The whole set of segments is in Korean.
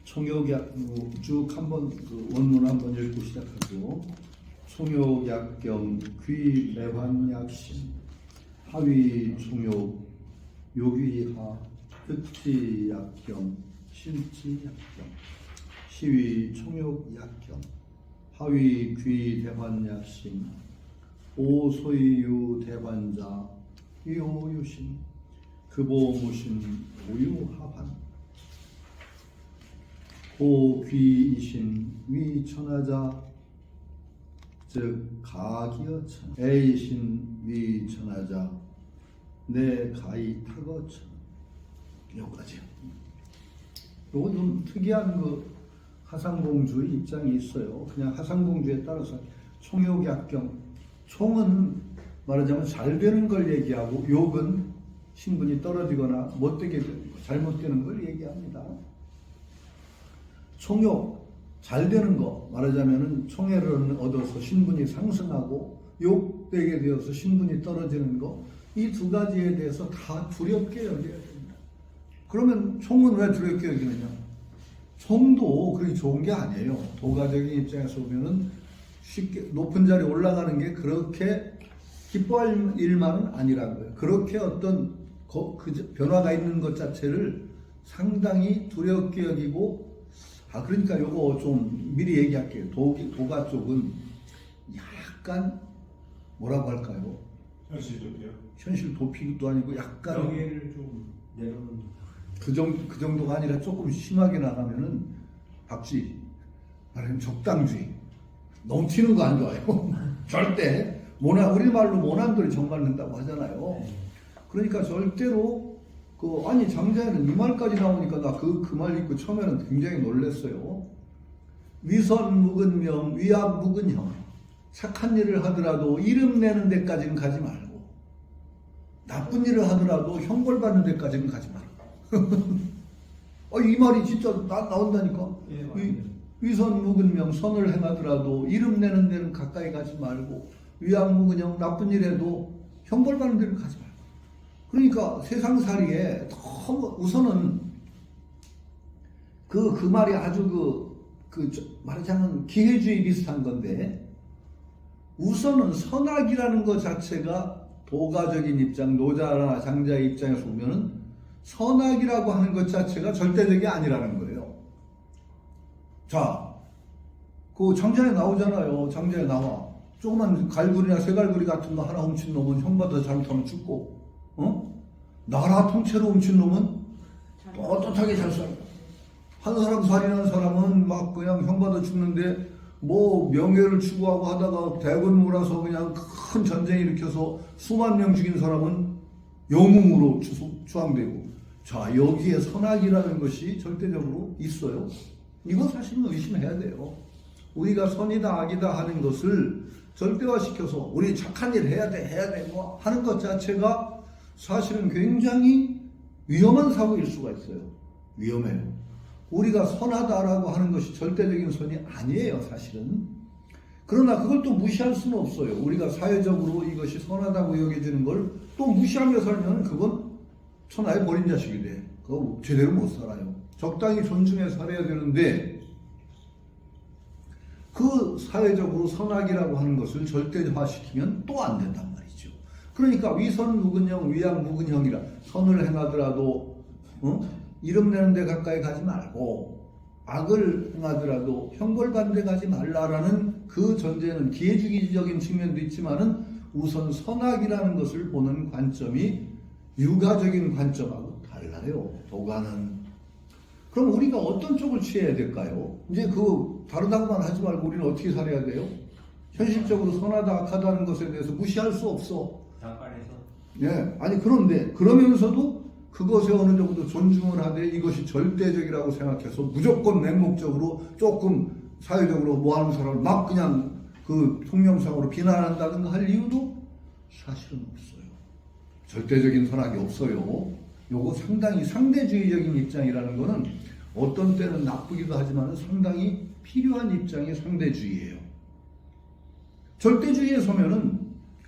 총욕약 쭉 한번 원문 한번 읽고 시작하죠. 총욕약경 귀매환약심 하위 총욕 요귀하 흑지약경 실지약경 시위 총욕약경 하위 귀대환약심 오소이유 대환자 위오유심 급오무심 오유하환 고귀이신 위천하자 즉 가기어천 애이신 위천하자 내 가이 타거천 여기까지요. 요거 좀 특이한 하상공주의 입장이 있어요. 그냥 하상공주에 따라서 총욕약경 총은 말하자면 잘 되는 걸 얘기하고 욕은 신분이 떨어지거나 못되게 되고 잘못되는 걸 얘기합니다. 총욕 잘 되는 거 말하자면은 총애를 얻어서 신분이 상승하고 욕되게 되어서 신분이 떨어지는 거 이 두 가지에 대해서 다 두렵게 여겨야 됩니다. 그러면 총은 왜 두렵게 여기느냐? 총도 그렇게 좋은 게 아니에요. 도가적인 입장에서 보면은 쉽게 높은 자리에 올라가는 게 그렇게 기뻐할 일만은 아니라고요. 그렇게 어떤 그 변화가 있는 것 자체를 상당히 두렵게 여기고 그러니까 요거 좀 미리 얘기할게요. 도가 쪽은 약간 뭐라고 할까요? 현실 도피요? 현실 도피도 아니고 약간 명예를 좀 내려놓는 그 정도가 아니라 조금 심하게 나가면은 박쥐 말하면 적당주의 넘치는 거 안 좋아요. 절대 우리 말로 모난돌이 정받는다고 하잖아요. 그러니까 절대로 아니 장자에는 이 말까지 나오니까 나 그 말 읽고 처음에는 굉장히 놀랐어요. 위선 묵은 명, 위악 묵은 형. 착한 일을 하더라도 이름 내는 데까지는 가지 말고 나쁜 일을 하더라도 형벌받는 데까지는 가지 말고 이 말이 진짜 나온다니까. 위선 묵은 명, 선을 행하더라도 이름 내는 데는 가까이 가지 말고 위악 묵은 형, 나쁜 일 해도 형벌받는 데는 가지 말고. 그러니까 세상살이에 너무 우선은 그 말이 아주 말하자면 기회주의 비슷한 건데 우선은 선악이라는 것 자체가 도가적인 입장, 노자나 장자의 입장에서 보면은 선악이라고 하는 것 자체가 절대적이 아니라는 거예요. 자, 장자에 나오잖아요. 장자에 나와. 조그만 갈고리나 쇠갈고리 같은 거 하나 훔친 놈은 형받아 잘못하면 죽고 나라 통째로 훔친 놈은 떳떳하게 잘 살고 한 사람 살인한 사람은 막 그냥 형받아 죽는데 명예를 추구하고 하다가 대군 몰아서 그냥 큰 전쟁 일으켜서 수만 명 죽인 사람은 영웅으로 추앙되고 자 여기에 선악이라는 것이 절대적으로 있어요. 이거 사실은 의심해야 돼요. 우리가 선이다 악이다 하는 것을 절대화시켜서 우리 착한 일 해야 돼 하는 것 자체가 사실은 굉장히 위험한 사고일 수가 있어요. 위험해요. 우리가 선하다라고 하는 것이 절대적인 선이 아니에요, 사실은. 그러나 그걸 또 무시할 수는 없어요. 우리가 사회적으로 이것이 선하다고 여겨지는 걸 또 무시하며 살면 그건 천하의 버린 자식이 돼. 그거 제대로 못 살아요. 적당히 존중해 살아야 되는데 그 사회적으로 선악이라고 하는 것을 절대화시키면 또 안 된단 말이죠. 그러니까 위선 묵은 형, 위악 묵은 형이라 선을 행하더라도 이름 내는 데 가까이 가지 말고 악을 행하더라도 형벌받는 데 가지 말라라는 그 전제는 기회주의적인 측면도 있지만은 우선 선악이라는 것을 보는 관점이 유가적인 관점하고 달라요. 도가는. 그럼 우리가 어떤 쪽을 취해야 될까요? 이제 다르다고만 하지 말고 우리는 어떻게 살아야 돼요? 현실적으로 선하다 악하다는 것에 대해서 무시할 수 없어. 네, 아니 그런데 그러면서도 그것에 어느 정도 존중을 하되 이것이 절대적이라고 생각해서 무조건 맹목적으로 조금 사회적으로 뭐하는 사람을 막 그냥 통념상으로 비난한다든가 할 이유도 사실은 없어요. 절대적인 선악이 없어요. 요거 상당히 상대주의적인 입장이라는 거는 어떤 때는 나쁘기도 하지만 상당히 필요한 입장이 상대주의예요. 절대주의에 서면은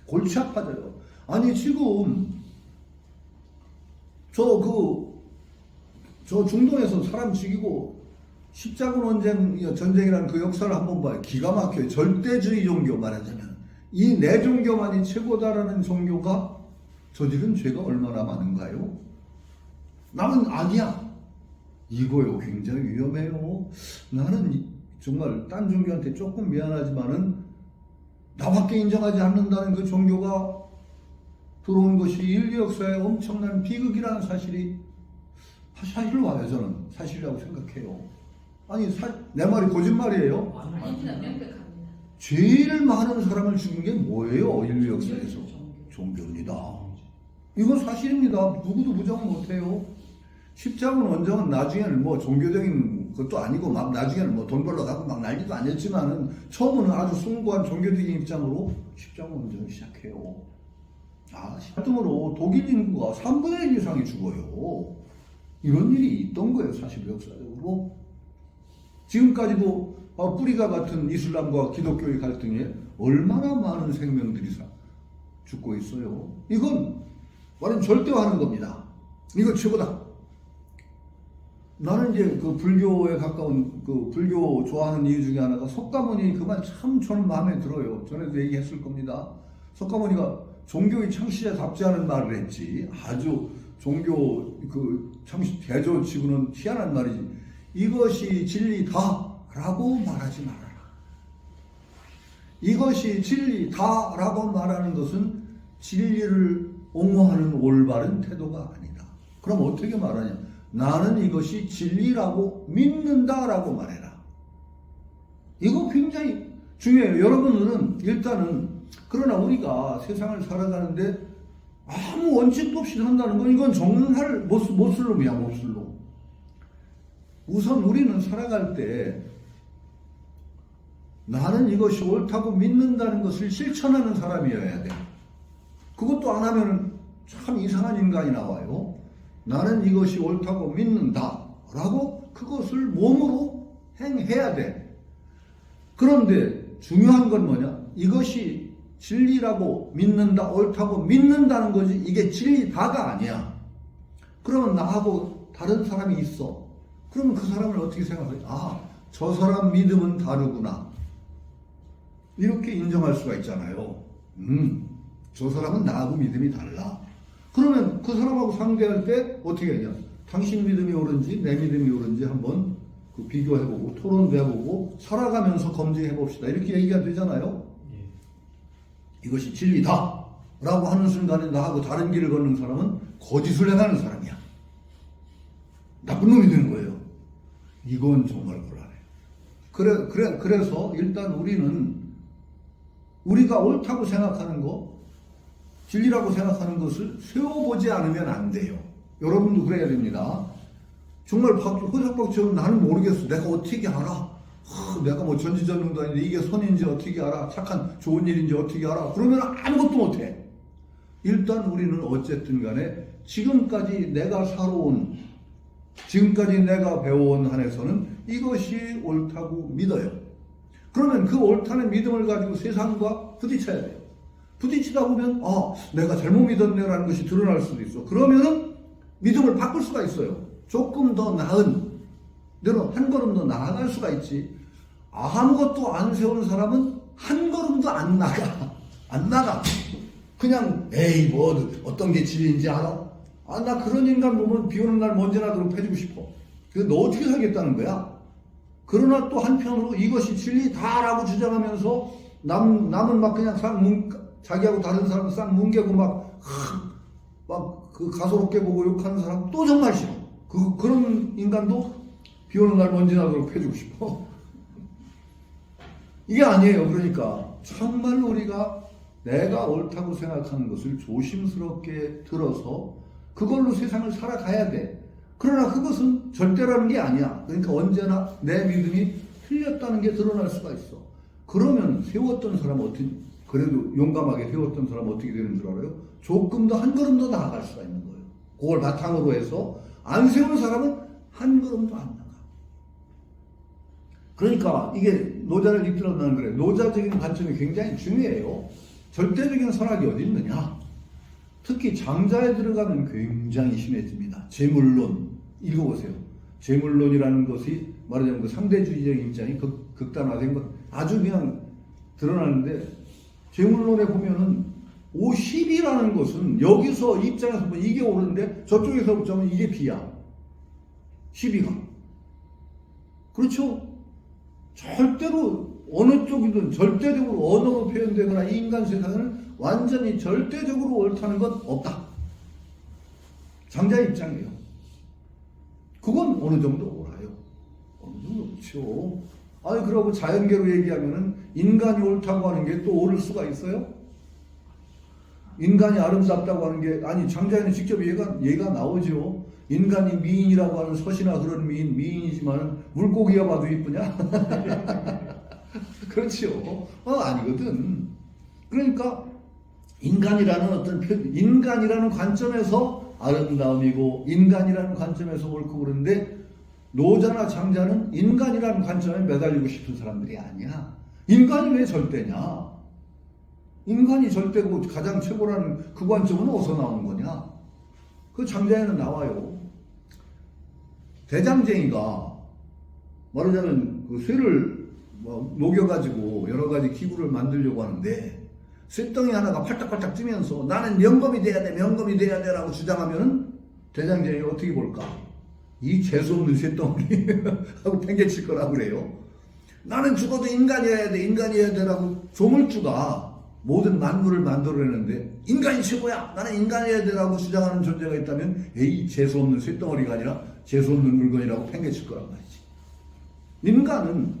골치 아파져요. 아니 지금 저 중동에서 사람 죽이고 십자군 전쟁이라는 그 역사를 한번 봐요. 기가 막혀요. 절대주의 종교 말하자면 이 내 종교만이 최고다라는 종교가 저지른 죄가 얼마나 많은가요? 나는 아니야. 이거요 굉장히 위험해요. 나는 정말 딴 종교한테 조금 미안하지만은 나밖에 인정하지 않는다는 그 종교가 들어온 것이 인류 역사에 엄청난 비극이라는 사실이 사실로 와요. 저는 사실이라고 생각해요. 아니 내 말이 거짓말이에요? 아닙니다. 명백합니다. 제일 많은 사람을 죽인 게 뭐예요? 인류 역사에서 종교입니다. 이건 사실입니다. 누구도 부정 못해요. 십자군 원정은 나중에는 뭐 종교적인 것도 아니고 막 나중에는 뭐 돈 벌러 가고 막 난리도 아니었지만은 처음에는 아주 숭고한 종교적인 입장으로 십자군 원정을 시작해요. 등으로 독일 인구가 3분의 1 이상이 죽어요. 이런 일이 있던 거예요, 사실 역사적으로. 지금까지도 뿌리가 같은 이슬람과 기독교의 갈등에 얼마나 많은 생명들이 죽고 있어요. 이건 말은 절대화하는 겁니다. 이거 최고다. 나는 이제 그 불교에 가까운 그 불교 좋아하는 이유 중에 하나가 석가모니 그 말 참 저는 마음에 들어요. 전에도 얘기했을 겁니다. 석가모니가 종교의 창시자답지 않은 말을 했지. 아주 종교 그 창시 대조치고는 희한한 말이지. 이것이 진리다라고 말하지 말아라. 이것이 진리다라고 말하는 것은 진리를 옹호하는 올바른 태도가 아니다. 그럼 어떻게 말하냐? 나는 이것이 진리라고 믿는다라고 말해라. 이거 굉장히 중요해요. 여러분들은 일단은 그러나 우리가 세상을 살아가는데 아무 원칙도 없이 산다는 건 이건 정말 모슬롬이야, 모슬롬. 우선 우리는 살아갈 때 나는 이것이 옳다고 믿는다는 것을 실천하는 사람이어야 돼. 그것도 안 하면 참 이상한 인간이 나와요. 나는 이것이 옳다고 믿는다 라고 그것을 몸으로 행해야 돼. 그런데 중요한 건 뭐냐? 이것이 진리라고 믿는다, 옳다고 믿는다는 거지 이게 진리다가 아니야. 그러면 나하고 다른 사람이 있어. 그러면 그 사람을 어떻게 생각해? 저 사람 믿음은 다르구나. 이렇게 인정할 수가 있잖아요. 저 사람은 나하고 믿음이 달라. 그러면 그 사람하고 상대할 때 어떻게 하냐? 당신 믿음이 옳은지 내 믿음이 옳은지 한번 그 비교해보고 토론도 해보고 살아가면서 검증해봅시다. 이렇게 얘기가 되잖아요. 이것이 진리다 라고 하는 순간에 나하고 다른 길을 걷는 사람은 거짓을 행하는 사람이야. 나쁜 놈이 되는 거예요. 이건 정말 곤란해요. 그래서 일단 우리는 우리가 옳다고 생각하는 거, 진리라고 생각하는 것을 세워보지 않으면 안 돼요. 여러분도 그래야 됩니다. 정말 호삭박처럼 나는 모르겠어. 내가 어떻게 알아? 내가 뭐 전지전능도 아닌데 이게 선인지 어떻게 알아? 착한 좋은 일인지 어떻게 알아? 그러면 아무것도 못해. 일단 우리는 어쨌든 간에 지금까지 내가 살아온, 지금까지 내가 배워온 한에서는 이것이 옳다고 믿어요. 그러면 그 옳다는 믿음을 가지고 세상과 부딪혀야 돼요. 부딪히다 보면 내가 잘못 믿었네라는 것이 드러날 수도 있어. 그러면은 믿음을 바꿀 수가 있어요. 조금 더 나은, 너는 한 걸음 더 나아갈 수가 있지. 아무것도 안 세우는 사람은 한 걸음도 안 나가. 그냥 에이 뭐 어떤 게 진리인지 알아? 나 그런 인간 보면 비 오는 날 먼지 나도록 패주고 싶어. 그래서 너 어떻게 살겠다는 거야? 그러나 또 한편으로 이것이 진리다라고 주장하면서 남은 막 그냥 자기하고 다른 사람은 싹 뭉개고 막 그 가소롭게 보고 욕하는 사람 또 정말 싫어. 그런 인간도 비 오는 날 먼지 나도록 해주고 싶어. 이게 아니에요. 그러니까 정말 우리가 내가 옳다고 생각하는 것을 조심스럽게 들어서 그걸로 세상을 살아가야 돼. 그러나 그것은 절대라는 게 아니야. 그러니까 언제나 내 믿음이 틀렸다는 게 드러날 수가 있어. 그러면 세웠던 사람은 그래도 용감하게 세웠던 사람은 어떻게 되는 줄 알아요? 조금 더 한 걸음 더 나아갈 수가 있는 거예요. 그걸 바탕으로 해서 안 세운 사람은 한 걸음도 안 나가. 그러니까 이게 노자를 이끌어내는 거예요. 노자적인 관점이 굉장히 중요해요. 절대적인 선악이 어디 있느냐? 특히 장자에 들어가면 굉장히 심해집니다. 재물론 읽어보세요. 재물론이라는 것이 말하자면 그 상대주의적인 입장이 극단화된 것 아주 그냥 드러나는데 재물론에 보면은 50이라는 것은 여기서 입장에서 보면 이게 옳은데 저쪽에서 보자면 이게 B야. 12가. 그렇죠? 절대로 어느 쪽이든 절대적으로 언어로 표현되거나 이 인간 세상은 완전히 절대적으로 옳다는 것 없다. 장자의 입장이에요. 그건 어느 정도 옳아요. 어느 정도 그렇죠. 아니 그러고 자연계로 얘기하면은 인간이 옳다고 하는 게 또 옳을 수가 있어요? 인간이 아름답다고 하는 게 아니 장자에는 직접 얘가 나오죠. 인간이 미인이라고 하는 서시나 그런 미인이지만 물고기가 봐도 이쁘냐? 그렇죠. 아니거든. 그러니까 인간이라는 어떤 인간이라는 관점에서 아름다움이고 인간이라는 관점에서 옳고 그런데 노자나 장자는 인간이라는 관점에 매달리고 싶은 사람들이 아니야. 인간이 왜 절대냐? 인간이 절대고 가장 최고라는 그 관점은 어디서 나오는 거냐? 그 장자에는 나와요. 대장쟁이가 말하자면 그 쇠를 녹여가지고 여러 가지 기구를 만들려고 하는데 쇠덩이 하나가 팔딱팔딱 뛰면서 나는 명검이 돼야 돼, 명검이 돼야 돼 라고 주장하면은 대장쟁이가 어떻게 볼까? 이 재수없는 쇠덩이 하고 팽개칠 거라고 그래요. 나는 죽어도 인간이어야 돼, 인간이어야 돼 라고 조물주가 모든 만물을 만들어내는데 인간이 최고야, 나는 인간이어야 돼 라고 주장하는 존재가 있다면 에이 재수없는 쇠덩어리가 아니라 재수없는 물건이라고 팽개칠 거란 말이지. 인간은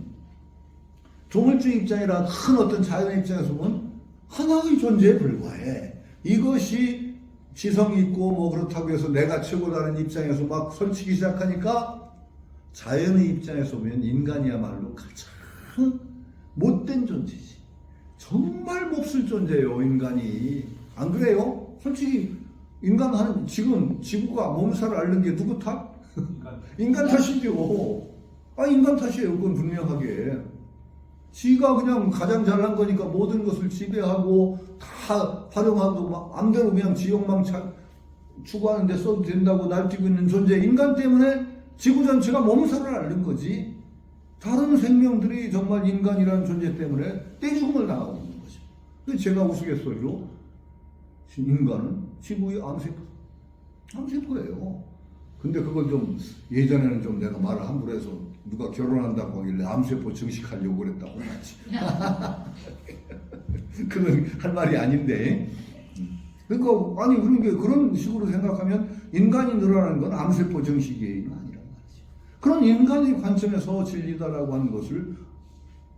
조물주 입장이라 큰 어떤 자연의 입장에서 보면 하나의 존재에 불과해. 이것이 지성이 있고 뭐 그렇다고 해서 내가 최고라는 입장에서 막 설치기 시작하니까 자연의 입장에서 보면 인간이야말로 가장 못된 존재지. 정말 몹쓸 존재예요, 인간이. 안 그래요? 솔직히 인간은 지금 지구가 몸살을 앓는 게 누구 탓? 인간 탓이죠. 인간 탓이에요. 그건 분명하게. 지가 그냥 가장 잘난 거니까 모든 것을 지배하고 다 활용하고 막 암대로 그냥 지역망 추구하는 데 써도 된다고 날뛰고 있는 존재 인간 때문에 지구 전체가 몸살을 앓는 거지. 다른 생명들이 정말 인간이라는 존재 때문에 떼죽음을 당하고 있는 거죠. 근데 제가 우스갯소리로 인간은 지구의 암세포예요. 근데 그걸 좀 예전에는 좀 내가 말을 함부로 해서 누가 결혼한다고 하길래 암세포 증식하려고 그랬다고 하지. 그건 할 말이 아닌데. 그러니까 아니 그런 식으로 생각하면 인간이 늘어나는 건 암세포 증식이 아니란 말이지. 그런 인간의 관점에서 진리다라고 하는 것을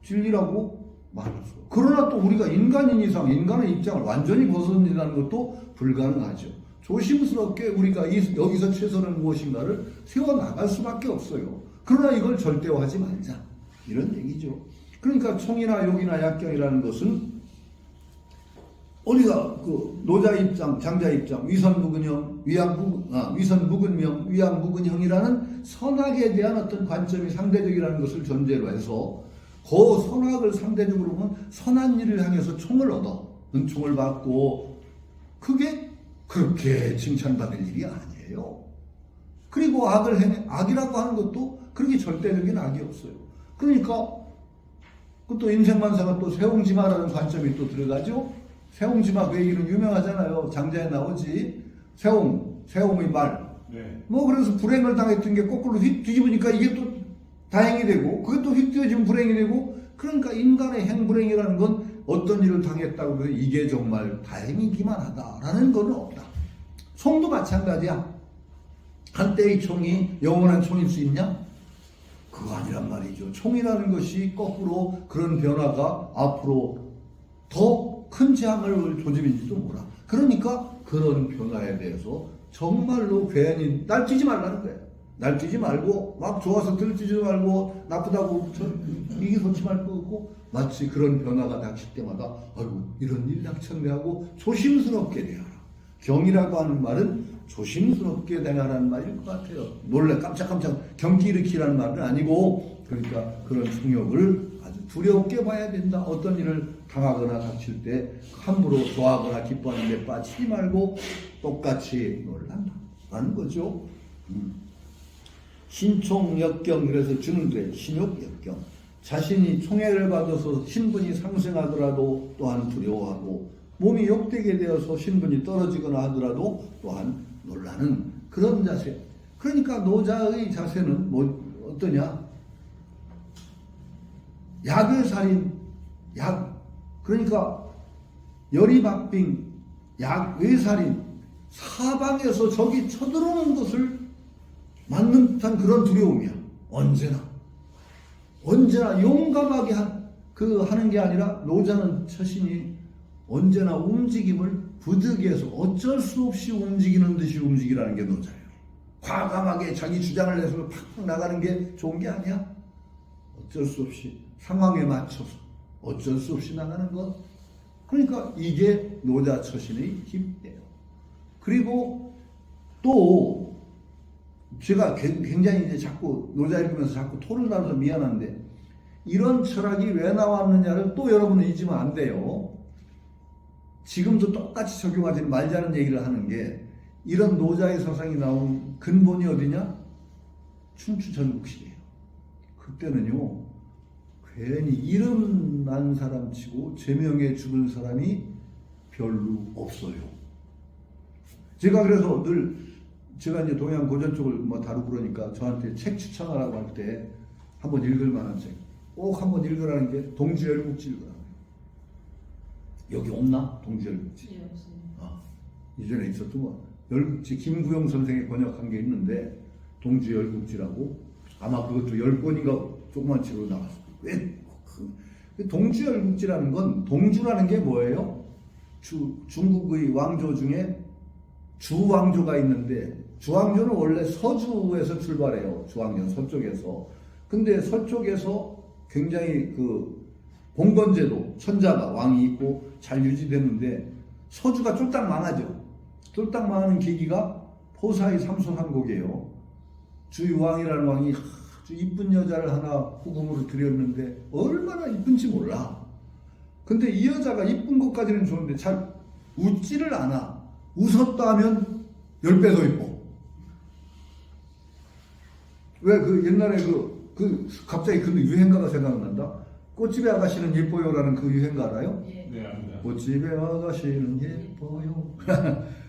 진리라고 말할 수. 그러나 또 우리가 인간인 이상 인간의 입장을 완전히 벗어낸다는 것도 불가능하죠. 조심스럽게 우리가 여기서 최선은 무엇인가를 세워나갈 수밖에 없어요. 그러나 이걸 절대화하지 말자. 이런 얘기죠. 그러니까 총이나 욕이나 약경이라는 것은 우리가 그 노자 입장, 장자 입장, 위선무근형, 위선무근명, 위양무근형이라는 선악에 대한 어떤 관점이 상대적이라는 것을 전제로 해서 그 선악을 상대적으로 보면 선한 일을 향해서 총을 얻어 은총을 받고 그게 그렇게 칭찬받을 일이 아니에요. 그리고 악이라고 하는 것도 그렇게 절대적인 악이 없어요. 그러니까 또 인생만사가 또 세옹지마라는 관점이 또 들어가죠. 세옹지마 그 얘기는 유명하잖아요. 장자에 나오지. 세옹의 말. 네. 뭐 그래서 불행을 당했던 게 거꾸로 휙 뒤집으니까 이게 또 다행이 되고 그게 또 휙 뒤집으면 불행이 되고 그러니까 인간의 행불행이라는 건 어떤 일을 당했다고 해서 이게 정말 다행이기만 하다라는 건 없다. 총도 마찬가지야. 한때의 총이 영원한 총일 수 있냐? 그거 아니란 말이죠. 총이라는 것이 거꾸로 그런 변화가 앞으로 더 큰 재앙을 조짐인지도 몰라. 그러니까 그런 변화에 대해서 정말로 괜히 날뛰지 말라는 거예요. 날뛰지 말고 막 좋아서 들뛰지 말고 나쁘다고 이기소치 말고 마치 그런 변화가 닥칠 때마다 아이고 이런 일이 닥쳤네 하고 조심스럽게 대하라. 경이라고 하는 말은 조심스럽게 대하라는 말일 것 같아요. 놀래 깜짝깜짝 경기 일으키라는 말은 아니고 그러니까 그런 충격을 아주 두렵게 봐야 된다. 어떤 일을 당하거나 닥칠 때 함부로 좋아하거나 기뻐하는 데 빠지지 말고 똑같이 놀란다 하는 거죠. 신총역경 그래서 주는 거예요. 신욕역경. 자신이 총애를 받아서 신분이 상승하더라도 또한 두려워하고 몸이 욕되게 되어서 신분이 떨어지거나 하더라도 또한 놀라는 그런 자세. 그러니까 노자의 자세는 뭐 어떠냐? 약의 살인, 약. 그러니까 열이박빙, 약, 외살인, 사방에서 적이 쳐들어오는 것을 맞는 듯한 그런 두려움이야. 언제나 용감하게 하는 게 아니라 노자는 처신이 언제나 움직임을 부득이해서 어쩔 수 없이 움직이는 듯이 움직이라는 게 노자예요. 과감하게 자기 주장을 내서 팍팍 나가는 게 좋은 게 아니야. 어쩔 수 없이 상황에 맞춰서 어쩔 수 없이 나가는 것. 그러니까 이게 노자 처신의 힘이에요. 그리고 또 제가 굉장히 이제 자꾸 노자 읽으면서 자꾸 토를 나눠서 미안한데 이런 철학이 왜 나왔느냐를 또 여러분은 잊으면 안 돼요. 지금도 똑같이 적용하지는 말자는 얘기를 하는 게 이런 노자의 사상이 나온 근본이 어디냐? 춘추 전국시대예요. 그때는요 괜히 이름 난 사람 치고 제명에 죽은 사람이 별로 없어요. 제가 그래서 늘 제가 이제 동양 고전 쪽을 뭐 다루고 그러니까 저한테 책 추천하라고 할 때 한번 읽을 만한 책 꼭 한번 읽으라는 게 동지열국지 읽으라고. 여기 없나? 동지열국지. 예, 없습니다. 이전에 있었던 거 열국지 김구영 선생이 번역한 게 있는데 동지열국지라고 아마 그것도 10권인가 조그만 책으로 나왔어요. 왜 동지열국지라는 건 동주라는 게 뭐예요? 중국의 왕조 중에 주왕조가 있는데 주왕조는 원래 서주에서 출발해요. 주왕조는 서쪽에서. 근데 서쪽에서 굉장히 그 봉건제도 천자가 왕이 있고 잘 유지됐는데 서주가 쫄딱 망하죠. 쫄딱 망하는 계기가 포사의 삼소삼곡이에요. 주유왕이라는 왕이 아주 이쁜 여자를 하나 후궁으로 들였는데 얼마나 이쁜지 몰라. 근데 이 여자가 이쁜 것까지는 좋은데 잘 웃지를 않아. 웃었다 하면 10배 더 이뻐. 왜 그 옛날에 갑자기 그 유행가가 생각난다? 꽃집의 아가씨는 예뻐요라는 그 유행가 알아요? 예. 네, 압니다. 꽃집의 아가씨는 예뻐요.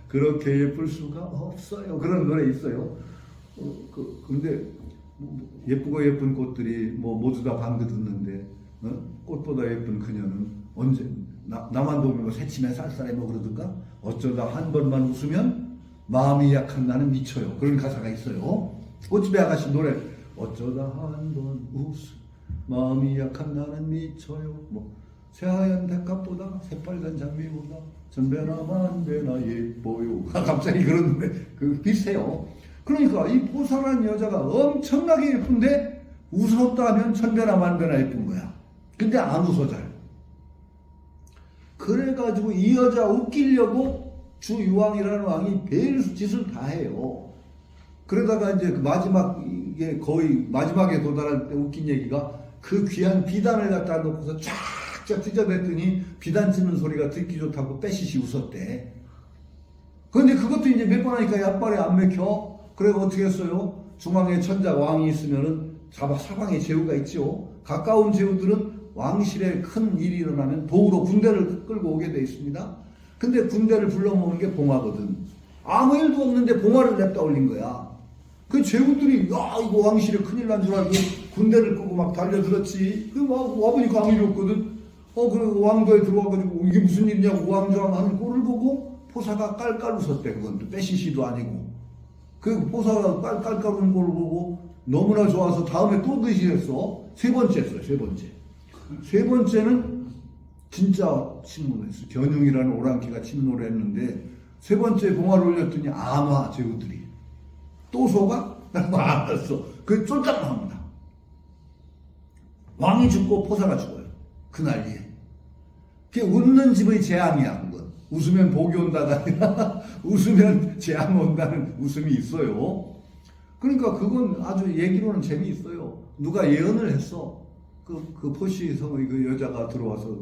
그렇게 예쁠 수가 없어요. 그런 노래 있어요. 근데 예쁘고 예쁜 꽃들이 뭐 모두 다 방긋 웃는데 꽃보다 예쁜 그녀는 언제 나만 보면 뭐 새침해 쌀쌀해 뭐 그러든가 어쩌다 한 번만 웃으면 마음이 약한 나는 미쳐요. 그런 가사가 있어요. 꽃집의 아가씨 노래 어쩌다 한 번 웃음 마음이 약한 나는 미쳐요. 뭐 새하얀 백합보다 새빨간 장미보다 전배나 만배나 예뻐요. 갑자기 그런 노래 비슷해요. 그러니까 이 포사라는 여자가 엄청나게 예쁜데 웃었다 하면 천배나 만배나 예쁜 거야. 근데 안 웃어 잘. 그래가지고 이 여자 웃기려고 주유왕이라는 왕이 별짓을 다 해요. 그러다가 이제 그 마지막에 거의 마지막에 도달할 때 웃긴 얘기가 그 귀한 비단을 갖다 놓고서 쫙쫙 찢어댔더니 비단 찢는 소리가 듣기 좋다고 빼시시 웃었대. 그런데 그것도 이제 몇 번 하니까 약발에 안 맥혀. 그래 어떻게 했어요? 중앙에 천자 왕이 있으면은 사방에 제후가 있죠. 가까운 제후들은 왕실에 큰 일이 일어나면 도우러 군대를 끌고 오게 돼 있습니다. 근데 군대를 불러모으는 게 봉화거든. 아무 일도 없는데 봉화를 냅다 올린 거야. 그 제후들이 야 이거 왕실에 큰일 난 줄 알고 군대를 끄고 막 달려들었지. 그 와보니까 아무 일이 없거든. 그 왕도에 들어와가지고 이게 무슨 일이냐고 왕조왕 하는 꼴을 보고 포사가 깔깔 웃었대. 그건 또 빼시시도 아니고. 그 포사가 깔깔 우는 걸 보고 너무나 좋아서 다음에 또 드시랬어. 세 번째 했어요. 세 번째. 세 번째는 진짜 침노했어. 견융이라는 오랑캐가 침노를 했는데 세 번째 봉화를 올렸더니 암화 제후들이 또 속아? 알았어. 그 쫄딱 나옵니다. 왕이 죽고 포사가 죽어요. 그 난리에. 그게 웃는 집의 재앙이야. 그건. 웃으면 복이 온다가 아니라 웃으면 재앙 온다는 웃음이 있어요. 그러니까 그건 아주 얘기로는 재미있어요. 누가 예언을 했어. 그 포시 성의 그 여자가 들어와서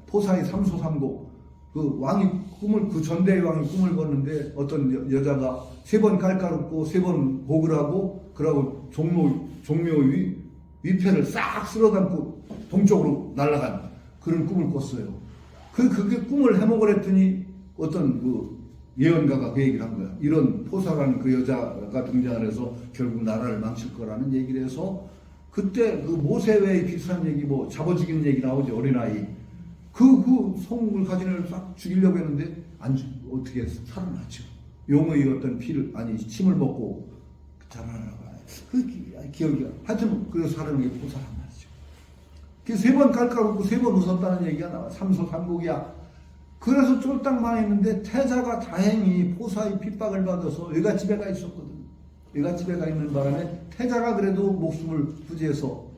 포사의 삼소삼곡 그 왕이 그 전대의 왕이 꿈을 꿨는데 어떤 여자가 3번 깔깔 웃고 3번 복을 하고 그러고 종묘 위패를 싹 쓸어담고 동쪽으로 날아간 그런 꿈을 꿨어요. 그게 꿈을 해먹으려 했더니 어떤 그 예언가가 그 얘기를 한 거야. 이런 포사라는 그 여자가 등장을 해서 결국 나라를 망칠 거라는 얘기를 해서 그때 그 모세외에 비슷한 얘기 뭐 잡아죽이는 얘기 나오죠. 어린아이. 그 성을 가진 애를 싹 죽이려고 했는데 어떻게 살아났죠. 용의 어떤 침을 먹고 자라나가. 그 기억이 하여튼 그래서 사람이 포사란 말이죠. 그 3번 깔깔웃고 3번 웃었다는 얘기가 나와. 삼소삼복이야. 그래서 쫄딱 망했는데 태자가 다행히 포사의 핍박을 받아서 외갓집에 가 있었거든. 외갓집에 가 있는 바람에 태자가 그래도 목숨을 부지해서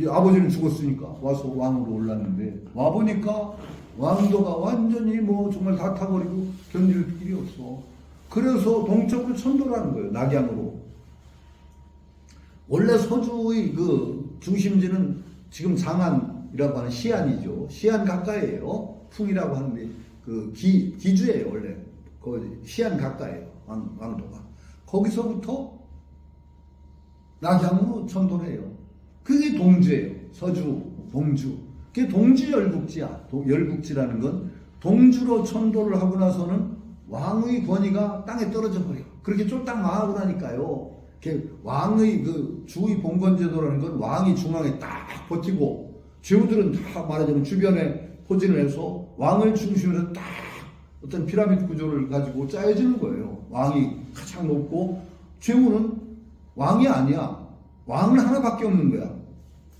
아버지는 죽었으니까 와서 왕으로 올랐는데 와보니까 왕도가 완전히 뭐 정말 다 타버리고 견딜 길이 없어. 그래서 동쪽을 천도라는 거예요. 낙양으로. 원래 서주의 그 중심지는 지금 장안이라고 하는 시안이죠. 시안 가까이에요. 풍이라고 하는데 그 기주예요. 원래 그 시안 가까이에요. 왕도가. 거기서부터 낙양으로 천도를 해요. 그게 동주예요. 서주, 동주. 그게 동주 열국지야. 열국지라는 건 동주로 천도를 하고 나서는 왕의 권위가 땅에 떨어져 버려. 그렇게 쫄딱 망하고 나니까요. 왕의 그 주의 봉건제도라는 건 왕이 중앙에 딱 버티고 제후들은 다 말하자면 주변에 포진을 해서 왕을 중심으로 딱 어떤 피라미드 구조를 가지고 짜여지는 거예요. 왕이 가장 높고 제후는 왕이 아니야. 왕은 하나밖에 없는 거야.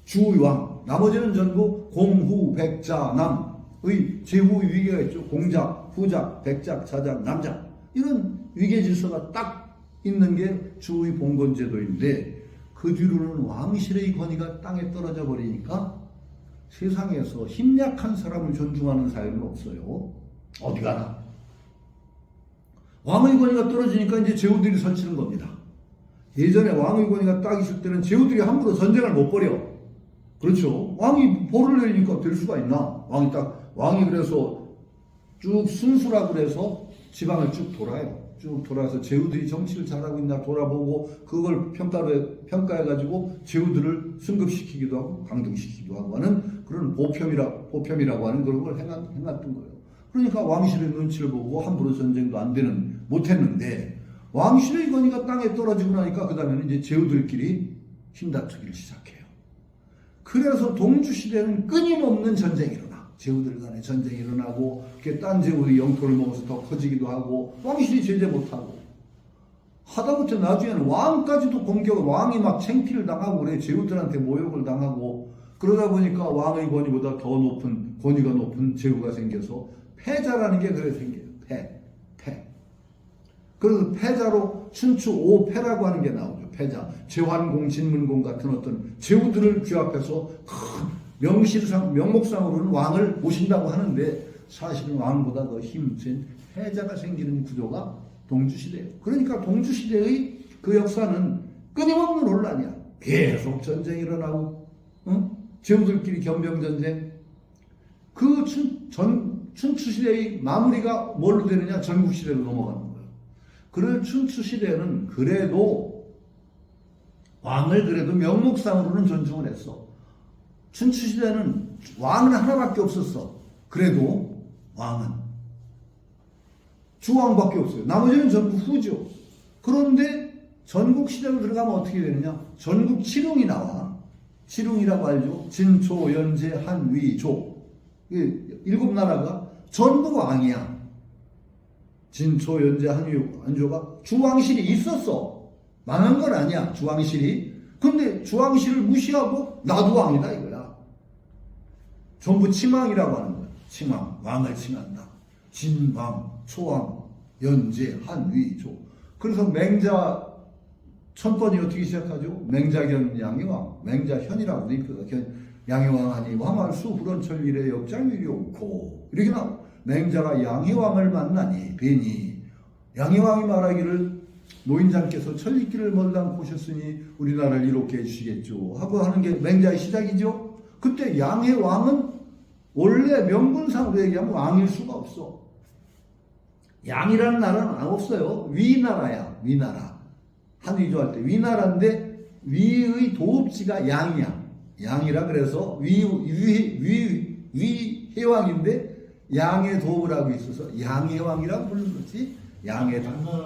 주의 왕. 나머지는 전부 공후, 백자, 남의 제후의 위계가 있죠. 공작, 후작, 백작, 자작, 남작. 이런 위계 질서가 딱 있는 게 주의 봉건제도인데 그 뒤로는 왕실의 권위가 땅에 떨어져 버리니까 세상에서 힘약한 사람을 존중하는 사회는 없어요. 어디 가나. 왕의 권위가 떨어지니까 이제 제후들이 설치는 겁니다. 예전에 왕의 권위가 딱 있을 때는 제후들이 함부로 전쟁을 못 벌여. 그렇죠. 왕이 벌을 내리니까 될 수가 있나. 왕이 그래서 쭉 순수라고 그래서 지방을 쭉 돌아요. 쭉 돌아서 제후들이 정치를 잘하고 있나 돌아보고 그걸 평가해가지고 제후들을 승급시키기도 하고 강등시키기도 하고 하는 그런 보편이라고 하는 그런 걸 해놨던 거예요. 그러니까 왕실의 눈치를 보고 함부로 전쟁도 못했는데 왕실의 권위가 땅에 떨어지고 나니까 그 다음에는 이제 제후들끼리 힘다투기를 시작해요. 그래서 동주시대는 끊임없는 전쟁이 일어나. 제후들 간에 전쟁이 일어나고 딴 제후들이 영토를 먹어서 더 커지기도 하고 왕실이 제재 못하고 하다못해 나중에는 왕까지도 왕이 막 챙피를 당하고 그래. 제후들한테 모욕을 당하고 그러다 보니까 왕의 권위보다 더 높은 권위가 높은 제후가 생겨서 패자라는 게 그래 생겨요. 패. 그래서 패자로 춘추 5패라고 하는 게 나오죠. 패자. 제환공, 진문공 같은 어떤 제후들을 규합해서 큰 명목상으로는 왕을 모신다고 하는데 사실은 왕보다 더 힘센 패자가 생기는 구조가 동주시대예요. 그러니까 동주시대의 그 역사는 끊임없는 혼란이야. 계속 전쟁이 일어나고 제후들끼리 겸병전쟁. 그 춘추시대의 마무리가 뭘로 되느냐? 전국시대로 넘어가는 거예요. 그런 춘추시대는 그래도 왕을 그래도 명목상으로는 존중을 했어. 춘추시대는 왕은 하나밖에 없었어. 그래도 왕은 주왕밖에 없어요. 나머지는 전부 후죠. 그런데 전국시대로 들어가면 어떻게 되느냐? 전국 칠웅이 나와. 칠웅이라고 알죠? 진초, 연제, 한, 위, 조. 7나라가 전부 왕이야. 진초, 연제, 한, 위, 한조가 주왕실이 있었어. 망한 건 아니야. 주왕실이. 근데 주왕실을 무시하고 나도 왕이다 이거야. 전부 칭왕이라고 하는 거야. 칭왕. 왕을 칭한다. 진왕, 초왕, 연제, 한, 위, 조. 그래서 맹자 천번이 어떻게 시작하죠? 맹자견 양해왕. 맹자현이라고 돼 있거든. 양해왕하니 왕할수 불원철 이래 역장일이 옳고 이렇게 나와. 맹자가 양해왕을 만나니 뵈니 양해왕이 말하기를 노인장께서 천리길을 멀당 보셨으니 우리나라를 이롭게 해주시겠죠 하고 하는 게 맹자의 시작이죠. 그때 양해왕은 원래 명분상으로 얘기하면 왕일 수가 없어. 양이라는 나라는 없어요. 위나라야. 위나라. 한위조할 때 위나라인데 위의 도읍지가 양이야. 양이라 그래서 위해왕인데 양의 도읍을 하고 있어서 양해왕이라고 부르는 거지. 양의 도읍. 양나라